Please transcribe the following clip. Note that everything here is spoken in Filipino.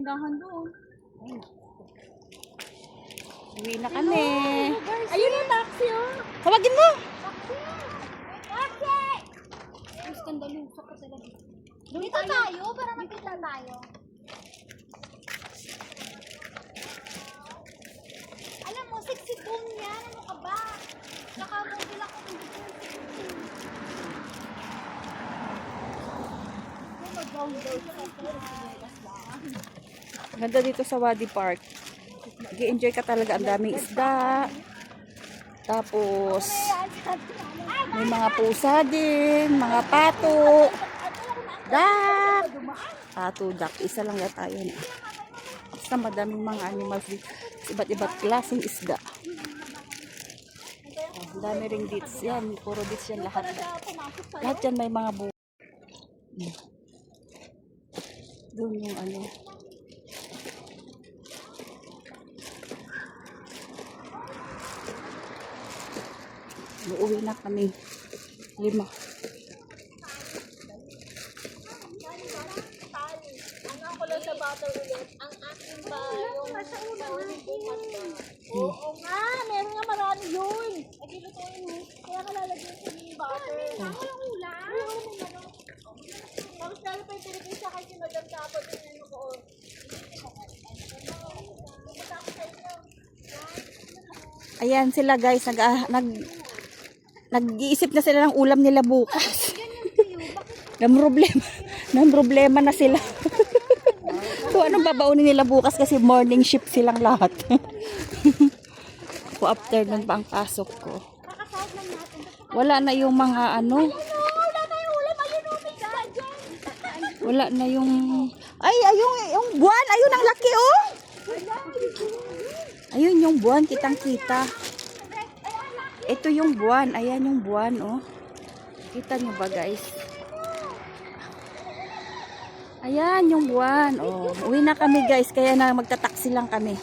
Tindahan doon. Uwi na kami. Ayun yung taxi, oh. Tawagin mo. Taxi! Ang skandalusa ka talaga. Dito tayo, para makita tayo. Alam mo, sexy boom yan. Ano ka ba? Nakamodel ako ng Ganda dito sa Wadi Park. Nag-enjoy ka talaga. Ang daming isda. Tapos, may mga pusa din. Mga pato. Duck. Pato, duck. Isa lang yata yun. Basta madaming mga animals dito. Iba't-iba't klaseng isda. Ang dami ring dits yan. Puro dits yan lahat. Lahat yan may mga buhay. Doon yung ano. Uuwi na kami. 5. Ang ako lang sa battle ulit. Ang akin ba yung sa ulang bukas ba? Oo nga, meron nga marami yun. Nagilutuin mo. Kaya ka lalagyan sa mini butter. Ang walang ulam. Oo, may manok. Tapos lalo pa yung Pilipin sa akin si Madam Tapos yung ano ko. Ayan sila guys. Nag-iisip na sila ng ulam nila bukas. Nang problema na sila. So anong babaunin nila bukas kasi morning shift silang lahat. So after nun pa ang pasok ko. Wala na yung mga ano. Wala na yung ay yung buwan, ayun ang laki oh. Ayun yung buwan, kitang-kita. Ito yung buwan, ayan yung buwan oh. Kita nyo ba guys? Ayan yung buwan oh. Uwi na kami guys, kaya na magta-taxi lang kami.